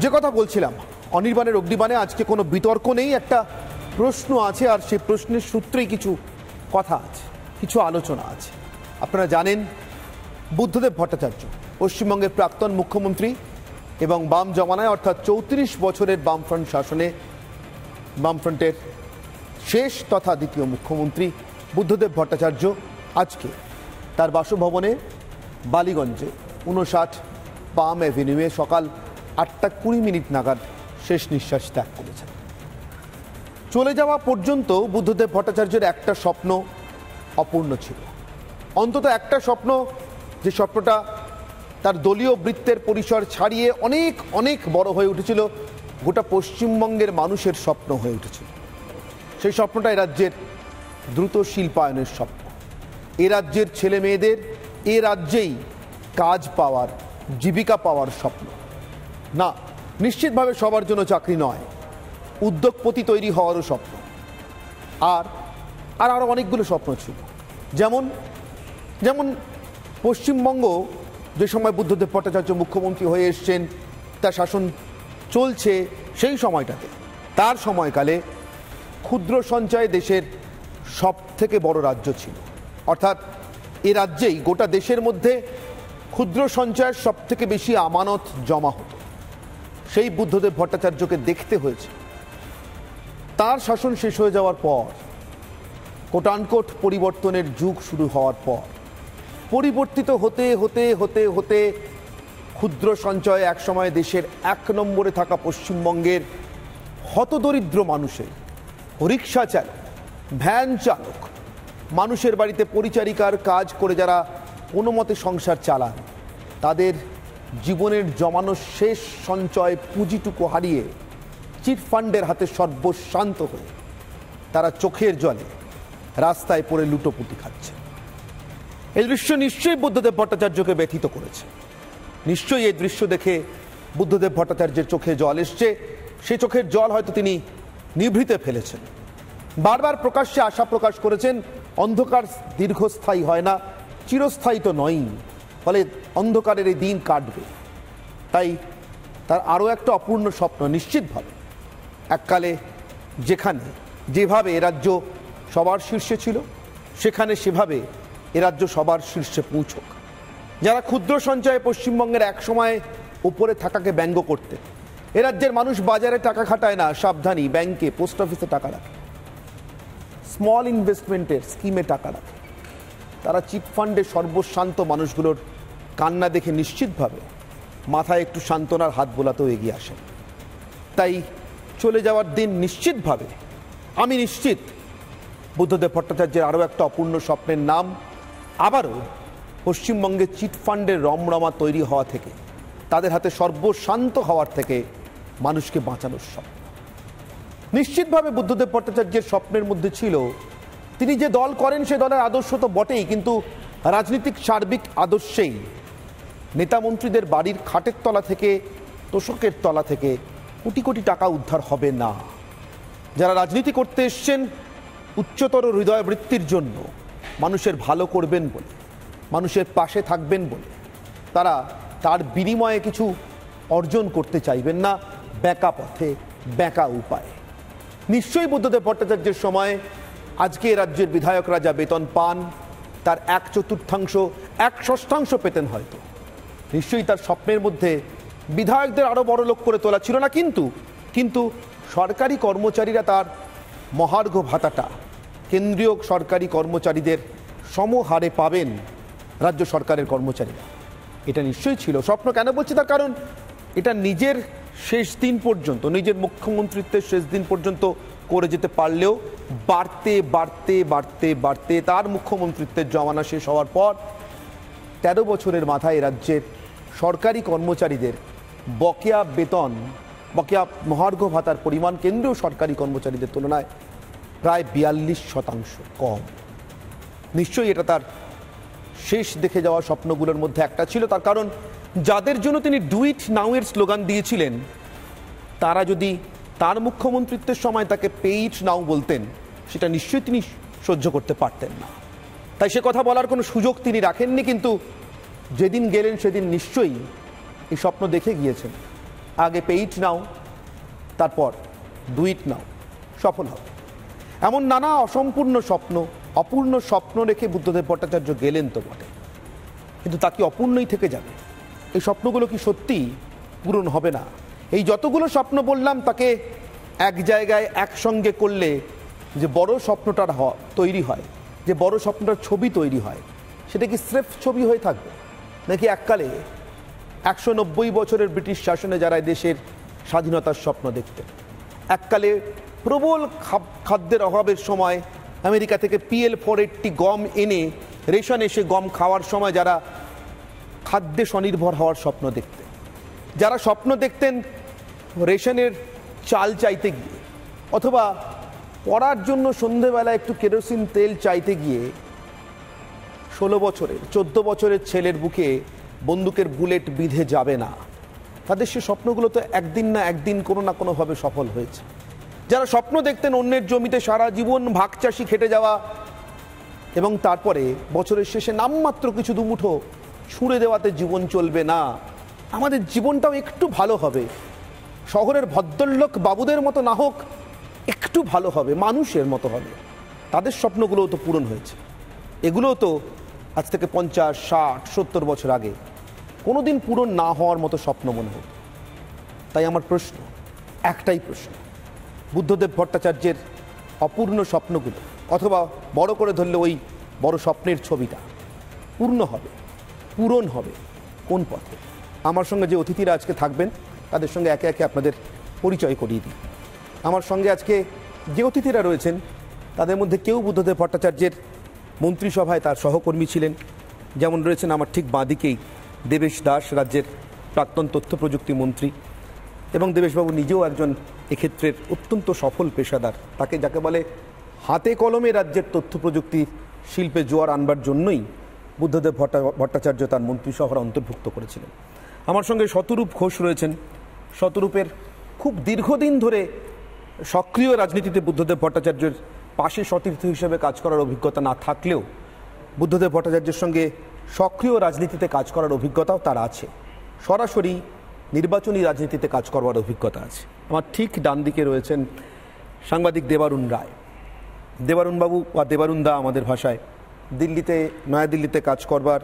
যে কথা বলছিলাম, অনির্বাণের অগ্নিবাণে আজকে কোনো বিতর্ক নেই, একটা প্রশ্ন আছে, আর সেই প্রশ্নের সূত্রেই কিছু কথা আছে, কিছু আলোচনা আছে। আপনারা জানেন, বুদ্ধদেব ভট্টাচার্য পশ্চিমবঙ্গের প্রাক্তন মুখ্যমন্ত্রী এবং বাম জমানায় অর্থাৎ 34 বছরের বামফ্রন্ট শাসনে বামফ্রন্টের শেষ তথা দ্বিতীয় মুখ্যমন্ত্রী বুদ্ধদেব ভট্টাচার্য আজকে তার বাসভবনে বালিগঞ্জে 59 পাম অ্যাভিনিউয়ে সকাল 8:20 নাগাদ শেষ নিঃশ্বাস ত্যাগ করেছেন। চলে যাওয়া পর্যন্ত বুদ্ধদেব ভট্টাচার্যের একটা স্বপ্ন অপূর্ণ ছিল, অন্তত একটা স্বপ্ন, যে স্বপ্নটা তার দলীয় বৃত্তের পরিসর ছাড়িয়ে অনেক অনেক বড় হয়ে উঠেছিল, গোটা পশ্চিমবঙ্গের মানুষের স্বপ্ন হয়ে উঠেছিল। সেই স্বপ্নটা এ রাজ্যের দ্রুত শিল্পায়নের স্বপ্ন, এ রাজ্যের ছেলে মেয়েদের এ রাজ্যেই কাজ পাওয়ার, জীবিকা পাওয়ার স্বপ্ন। না, নিশ্চিতভাবে সবার জন্য চাকরি নয়, উদ্যোগপতি তৈরি হওয়ারও স্বপ্ন। আর আরও অনেকগুলো স্বপ্ন ছিল, যেমন যেমন পশ্চিমবঙ্গ যে সময় বুদ্ধদেব ভট্টাচার্য মুখ্যমন্ত্রী হয়ে এসছেন, তার শাসন চলছে, সেই সময়টাতে তার সময়কালে ক্ষুদ্র সঞ্চয় দেশের সব থেকে বড় রাজ্য ছিল। অর্থাৎ এ রাজ্যেই গোটা দেশের মধ্যে ক্ষুদ্র সঞ্চয়ের সব থেকে বেশি আমানত জমা হতো। সেই বুদ্ধদেব ভট্টাচার্যকে দেখতে হয়েছে তার শাসন শেষ হয়ে যাওয়ার পর, কোটানকোট পরিবর্তনের যুগ শুরু হওয়ার পর, পরিবর্তিত হতে হতে হতে হতে ক্ষুদ্র সঞ্চয় একসময় দেশের 1 নম্বরে থাকা পশ্চিমবঙ্গের হতদরিদ্র মানুষের, রিক্সা চালক, ভ্যান চালক, মানুষের বাড়িতে পরিচারিকার কাজ করে যারা কোনো মতে সংসার চালান, তাদের জীবনের জমানো শেষ সঞ্চয় পুঁজিটুকু হারিয়ে চিটফান্ডের হাতে সর্বশান্ত হয়ে তারা চোখের জলে রাস্তায় পড়ে লুটোপুটি খাচ্ছে। এই দৃশ্য নিশ্চয়ই বুদ্ধদেব ভট্টাচার্যকে ব্যথিত করেছে। নিশ্চয়ই এই দৃশ্য দেখে বুদ্ধদেব ভট্টাচার্যের চোখে জল এসছে। সে চোখের জল হয়তো তিনি নিভৃতে ফেলেছেন। বারবার প্রকাশ্যে আশা প্রকাশ করেছেন, অন্ধকার দীর্ঘস্থায়ী হয় না, চিরস্থায়ী তো নয়ই, ফলে অন্ধকারের এই দিন কাটবে। তাই তার আরও একটা অপূর্ণ স্বপ্ন, নিশ্চিতভাবে এককালে যেখানে যেভাবে এ রাজ্য সবার শীর্ষে ছিল, সেখানে সেভাবে এ রাজ্য সবার শীর্ষে পৌঁছক। যারা ক্ষুদ্র সঞ্চয়ে পশ্চিমবঙ্গের এক সময় উপরে থাকাকে ব্যঙ্গ করতে, এ রাজ্যের মানুষ বাজারে টাকা খাটায় না, সাবধানী, ব্যাংকে, পোস্ট অফিসে টাকা রাখে, স্মল ইনভেস্টমেন্টের স্কিমে টাকা রাখে, তারা চিটফান্ডে সর্বশান্ত মানুষগুলোর কান্না দেখে নিশ্চিতভাবে মাথায় একটু সান্ত্বনার হাত বোলাতেও এগিয়ে আসেন। তাই চলে যাওয়ার দিন নিশ্চিতভাবে, আমি নিশ্চিত, বুদ্ধদেব ভট্টাচার্যের আরও একটা অপূর্ণ স্বপ্নের নাম আবারও পশ্চিমবঙ্গে চিটফান্ডের রমরমা তৈরি হওয়া থেকে, তাদের হাতে সর্বশান্ত হওয়ার থেকে মানুষকে বাঁচানোর স্বপ্ন। নিশ্চিতভাবে বুদ্ধদেব ভট্টাচার্যের স্বপ্নের মধ্যে ছিল, তিনি যে দল করেন সে দলের আদর্শ তো বটেই, কিন্তু রাজনীতিক সার্বিক আদর্শেই নেতামন্ত্রীদের বাড়ির খাটের তলা থেকে, তোষকের তলা থেকে কোটি কোটি টাকা উদ্ধার হবে না। যারা রাজনীতি করতে এসছেন উচ্চতর হৃদয়বৃত্তির জন্য, মানুষের ভালো করবেন বলে, মানুষের পাশে থাকবেন বলে, তারা তার বিনিময়ে কিছু অর্জন করতে চাইবেন না বেঁকা পথে, বেঁকা উপায়ে। নিশ্চয়ই বুদ্ধদেব ভট্টাচার্যের সময় আজকে রাজ্যের বিধায়করা যা বেতন পান, তার 1/4, 1/6 পেতেন হয়তো। নিশ্চয়ই তার স্বপ্নের মধ্যে বিধায়কদের আরও বড় লোক করে তোলা ছিল না, কিন্তু সরকারি কর্মচারীরা তার মহার্ঘ ভাতাটা কেন্দ্রীয় সরকারি কর্মচারীদের সমহারে পাবেন রাজ্য সরকারের কর্মচারীরা, এটা নিশ্চয়ই ছিল স্বপ্ন। কেন বলছি? তার কারণ এটা নিজের শেষ দিন পর্যন্ত, নিজের মুখ্যমন্ত্রিত্বের শেষ দিন পর্যন্ত করে যেতে পারলেও বাড়তে বাড়তে বাড়তে বাড়তে তার মুখ্যমন্ত্রিত্বের জমানা শেষ হওয়ার পর 13 বছরের মাথায় রাজ্যের সরকারি কর্মচারীদের বকেয়া বেতন, বকেয়া মহার্ঘ ভাতার পরিমাণ কেন্দ্রীয় সরকারি কর্মচারীদের তুলনায় প্রায় 42% কম। নিশ্চয়ই এটা তার শেষ দেখে যাওয়া স্বপ্নগুলোর মধ্যে একটা ছিল। তার কারণ যাদের জন্য তিনি ডু ইট নাও এর স্লোগান দিয়েছিলেন, তারা যদি তার মুখ্যমন্ত্রিত্বের সময় তাকে পে ইট নাও বলতেন, সেটা নিশ্চয়ই তিনি সহ্য করতে পারতেন না। তাই সে কথা বলার কোনো সুযোগ তিনি রাখেননি। কিন্তু যেদিন গেলেন সেদিন নিশ্চয়ই এই স্বপ্ন দেখে গিয়েছেন আগে পে ইট নাও, তারপর ডু ইট নাও, সফল হবে। এমন নানা অসম্পূর্ণ স্বপ্ন, অপূর্ণ স্বপ্ন রেখে বুদ্ধদেব ভট্টাচার্য গেলেন তো বটে, কিন্তু তা কি অপূর্ণই থেকে যাবে? এই স্বপ্নগুলো কি সত্যি পূরণ হবে না? এই যতগুলো স্বপ্ন বললাম তাকে এক জায়গায় একসঙ্গে করলে যে বড় স্বপ্নটার তৈরি হয়, যে বড় স্বপ্নটার ছবি তৈরি হয়, সেটা কি স্রেফ ছবি হয়ে থাকবে, নাকি এককালে 190 বছরের ব্রিটিশ শাসনে যারা দেশের স্বাধীনতার স্বপ্ন দেখতেন, এককালে প্রবল খাদ্যের অভাবের সময় আমেরিকা থেকে PL-480 গম এনে রেশন এসে গম খাওয়ার সময় যারা খাদ্যে স্বনির্ভর হওয়ার স্বপ্ন দেখতেন, যারা স্বপ্ন দেখতেন রেশনের চাল চাইতে গিয়ে, অথবা পড়ার জন্য সন্ধেবেলা একটু কেরোসিন তেল চাইতে গিয়ে 16 বছরের 14 বছরের ছেলের বুকে বন্দুকের বুলেট বিঁধে যাবে না, তাদের সে স্বপ্নগুলো তো একদিন না একদিন কোনো না কোনোভাবে সফল হয়েছে। যারা স্বপ্ন দেখতেন অন্যের জমিতে সারা জীবন ভাগ চাষি খেটে যাওয়া এবং তারপরে বছরের শেষে নামমাত্র কিছু দুমুঠো ছুঁড়ে দেওয়াতে জীবন চলবে না, আমাদের জীবনটাও একটু ভালো হবে, শহরের ভদ্রলোক বাবুদের মতো না হোক, একটু ভালো হবে, মানুষের মতো হবে, তাদের স্বপ্নগুলোও তো পূরণ হয়েছে। এগুলোও তো আজ থেকে 50, 60, 70 বছর আগে কোনোদিন পূরণ না হওয়ার মতো স্বপ্ন মনে হতো। তাই আমার প্রশ্ন, একটাই প্রশ্ন, বুদ্ধদেব ভট্টাচার্যের অপূর্ণ স্বপ্নগুলো, অথবা বড় করে ধরলে ওই বড় স্বপ্নের ছবিটা পূর্ণ হবে, পূরণ হবে কোন পথে? আমার সঙ্গে যে অতিথিরা আজকে থাকবেন তাদের সঙ্গে একে একে আপনাদের পরিচয় করিয়ে দিই। আমার সঙ্গে আজকে যে অতিথিরা রয়েছেন তাদের মধ্যে কেউ বুদ্ধদেব ভট্টাচার্যের মন্ত্রিসভায় তার সহকর্মী ছিলেন, যেমন রয়েছেন আমার ঠিক বাঁদিকেই দেবেশ দাস, রাজ্যের প্রাক্তন তথ্য প্রযুক্তি মন্ত্রী, এবং দেবেশবাবু নিজেও একজন এক্ষেত্রের অত্যন্ত সফল পেশাদার, তাকে যাকে বলে হাতে কলমে রাজ্যের তথ্য প্রযুক্তি শিল্পে জোয়ার আনবার জন্যই বুদ্ধদেব ভট্টাচার্য তার মন্ত্রিসভার অন্তর্ভুক্ত করেছিলেন। আমার সঙ্গে শতরূপ ঘোষ রয়েছেন। শতরূপের খুব দীর্ঘদিন ধরে সক্রিয় রাজনীতিতে বুদ্ধদেব ভট্টাচার্যের পাশে সতীর্থ হিসেবে কাজ করার অভিজ্ঞতা না থাকলেও বুদ্ধদেব ভট্টাচার্যের সঙ্গে সক্রিয় রাজনীতিতে কাজ করার অভিজ্ঞতাও তার আছে, সরাসরি নির্বাচনী রাজনীতিতে কাজ করবার অভিজ্ঞতা আছে। আমার ঠিক ডান দিকে রয়েছেন সাংবাদিক দেবারুণ রায়। দেবারুণবাবু বা দেবারুণদা আমাদের ভাষায় দিল্লিতে, নয়াদিল্লিতে কাজ করবার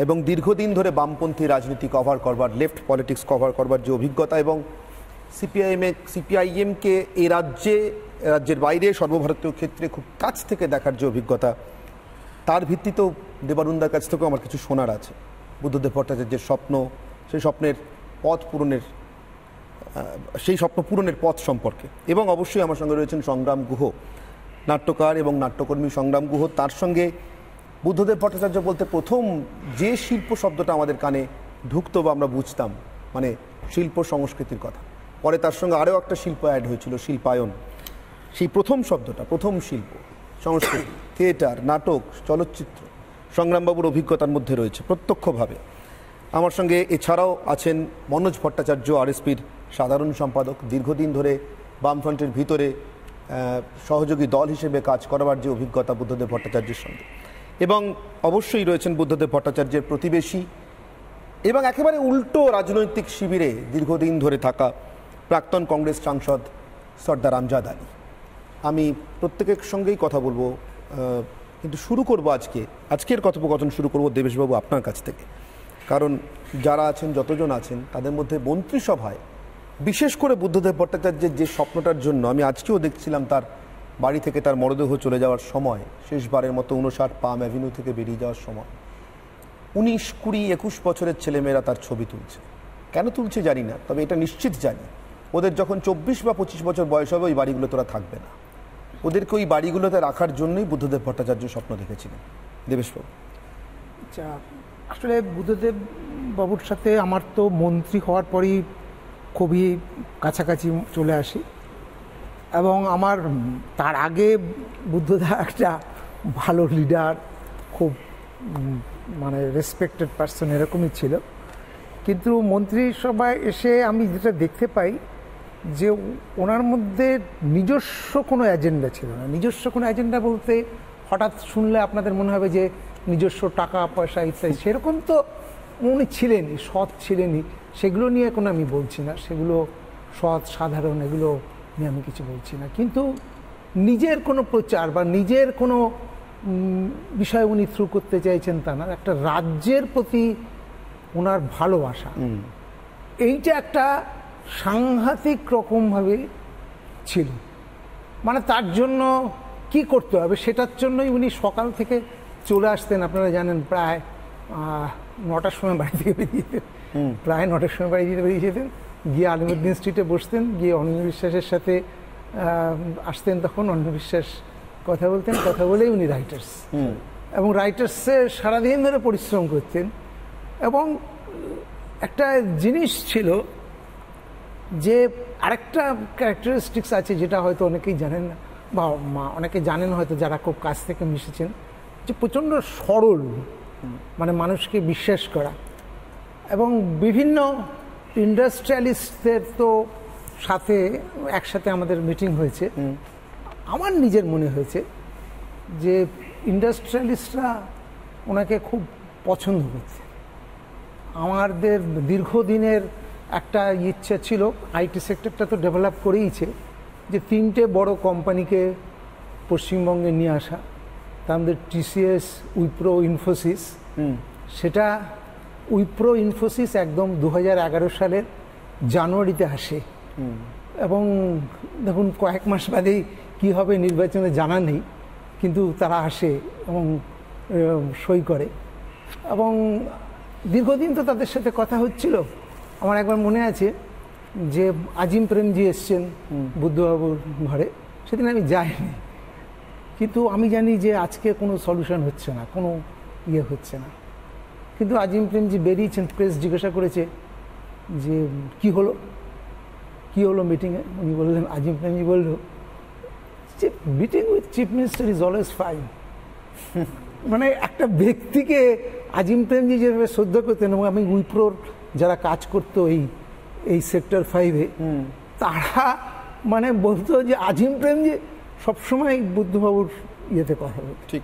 এবং দীর্ঘদিন ধরে বামপন্থী রাজনীতি কভার করবার, লেফট পলিটিক্স কভার করবার যে অভিজ্ঞতা, এবং সিপিআইএমকে এই রাজ্যের বাইরে সর্বভারতীয় ক্ষেত্রে খুব কাছ থেকে দেখার যে অভিজ্ঞতা, তার ভিত্তিতেও দেবারুণদার কাছ থেকেও আমার কিছু শোনার আছে বুদ্ধদেব ভট্টাচার্যের স্বপ্ন, সেই স্বপ্নের পথ পূরণের, সেই স্বপ্ন পূরণের পথ সম্পর্কে। এবং অবশ্যই আমার সঙ্গে রয়েছেন সংগ্রাম গুহ, নাট্যকার এবং নাট্যকর্মী সংগ্রাম গুহ। তার সঙ্গে বুদ্ধদেব ভট্টাচার্য বলতে প্রথম যে শিল্প শব্দটা আমাদের কানে ঢুকতো বা আমরা বুঝতাম, মানে শিল্প সংস্কৃতির কথা, পরে তার সঙ্গে আরও একটা শিল্প অ্যাড হয়েছিল, শিল্পায়ন। সেই প্রথম শব্দটা, প্রথম শিল্প সংস্কৃতি, থিয়েটার, নাটক, চলচ্চিত্র সংগ্রামবাবুর অভিজ্ঞতার মধ্যে রয়েছে প্রত্যক্ষভাবে। আমার সঙ্গে এছাড়াও আছেন মনোজ ভট্টাচার্য, আরএসপির সাধারণ সম্পাদক, দীর্ঘদিন ধরে বামফ্রন্টের ভিতরে সহযোগী দল হিসেবে কাজ করবার যে অভিজ্ঞতা বুদ্ধদেব ভট্টাচার্যের সঙ্গে। এবং অবশ্যই রয়েছেন বুদ্ধদেব ভট্টাচার্যের প্রতিবেশী এবং একেবারে উল্টো রাজনৈতিক শিবিরে দীর্ঘদিন ধরে থাকা প্রাক্তন কংগ্রেস সাংসদ সর্দার আমজাদ আলী। আমি প্রত্যেকের সঙ্গেই কথা বলবো, কিন্তু শুরু করব আজকের কথোপকথন শুরু করব দেবেশবাবু আপনার কাছ থেকে। কারণ যারা আছেন, যতজন আছেন, তাদের মধ্যে মন্ত্রিসভায় বিশেষ করে বুদ্ধদেব ভট্টাচার্যের যে স্বপ্নটার জন্য আমি আজকেও দেখছিলাম তার বাড়ি থেকে তার মরদেহ চলে যাওয়ার সময়, শেষবারের মতো 59 পাম অ্যাভিনিউ থেকে বেরিয়ে যাওয়ার সময় 19, 20, 21 বছরের ছেলেমেয়েরা তার ছবি তুলছে। কেন তুলছে জানি না, তবে এটা নিশ্চিত জানি ওদের যখন 24 বা 25 বছর বয়স হবে ওই বাড়িগুলো তোরা থাকবে না, ওদেরকে ওই বাড়িগুলোতে রাখার জন্যই বুদ্ধদেব ভট্টাচার্য স্বপ্ন দেখেছিলেন। দেবেশবাবু। আচ্ছা, আসলে বুদ্ধদেব বাবুর সাথে আমার তো মন্ত্রী হওয়ার পরই খুবই কাছাকাছি চলে আসি, এবং আমার তার আগে বুদ্ধদা একটা ভালো লিডার, খুব মানে রেসপেক্টেড পার্সন এরকমই ছিল। কিন্তু মন্ত্রিসভায় এসে আমি যেটা দেখতে পাই যে ওনার মধ্যে নিজস্ব কোনো এজেন্ডা ছিল না। নিজস্ব কোনো এজেন্ডা বলতে হঠাৎ শুনলে আপনাদের মনে হবে যে নিজস্ব টাকা পয়সা ইত্যাদি, সেরকম তো উনি ছিলেনই, সৎ ছিলেনই, সেগুলো নিয়ে কোনো আমি বলছি না, সেগুলো সৎ সাধারণ, এগুলো নিয়ে আমি কিছু বলছি না। কিন্তু নিজের কোনো প্রচার বা নিজের কোনো বিষয় উনি থ্রু করতে চাইছেন তা না, একটা রাজ্যের প্রতি ওনার ভালোবাসা, এইটা একটা সাংঘাতিক রকমভাবে ছিল। মানে তার জন্য কি করতে হবে সেটার জন্যই উনি সকাল থেকে চলে আসতেন। আপনারা জানেন প্রায় 9টার সময় বাড়ি থেকে বেরিয়ে যেতেন, প্রায় 9টার সময় বাড়ি থেকে বেরিয়ে যেতেন, গিয়ে আলিমুদ্দিন স্ট্রিটে বসতেন, গিয়ে অনিল বিশ্বাসের সাথে আসতেন। তখন অনিল বিশ্বাস কথা বলতেন, কথা বলেই উনি রাইটার্স, এবং রাইটার্সে সারাদিন ধরে পরিশ্রম করতেন। এবং একটা জিনিস ছিল যে আরেকটা ক্যারেক্টারিস্টিক্স আছে যেটা হয়তো অনেকেই জানেন না, বা অনেকে জানেন হয়তো যারা খুব কাছ থেকে মিশেছেন, যে প্রচণ্ড সরল, মানে মানুষকে বিশ্বাস করা। এবং বিভিন্ন ইন্ডাস্ট্রিয়ালিস্টদের তো সাথে একসাথে আমাদের মিটিং হয়েছে। আমার নিজের মনে হয়েছে যে ইন্ডাস্ট্রিয়ালিস্টরা ওনাকে খুব পছন্দ করছে। আমাদের দীর্ঘদিনের একটা ইচ্ছা ছিল, আইটি সেক্টরটা তো ডেভেলপ করেইছে, যে 3টে বড় কোম্পানিকে পশ্চিমবঙ্গে নিয়ে আসা। তার মধ্যে টিসিএস, উইপ্রো, ইনফোসিস। সেটা উইপ্রো ইনফোসিস একদম 2011 সালের জানুয়ারিতে আসে, এবং দেখুন কয়েক মাস বাদেই কী হবে নির্বাচনে জানা নেই, কিন্তু তারা আসে এবং সই করে। এবং দীর্ঘদিন তো তাদের সাথে কথা হচ্ছিল। আমার একবার মনে আছে যে আজিম প্রেমজি এসছেন বুদ্ধবাবুর ঘরে, সেদিন আমি যাইনি, কিন্তু আমি জানি যে আজকে কোনো সলিউশন হচ্ছে না, কোনো ইয়ে হচ্ছে না। কিন্তু আজিম প্রেমজি বেরিয়েছেন, প্রেস জিজ্ঞাসা করেছে যে কি হলো মিটিংয়ে। উনি বললেন, আজিম প্রেমজি বলল যে meeting with chief minister is always fine. মানে একটা ব্যক্তিকে আজিম প্রেমজি যেভাবে শ্রদ্ধা করতেন, এবং আমি উইপ্রোর যারা কাজ করতো এই সেক্টর 5-এ, তারা মানে বলতো যে আজিম প্রেমজি সবসময় বুদ্ধবাবুর ইয়েতে কথা বলতো। ঠিক।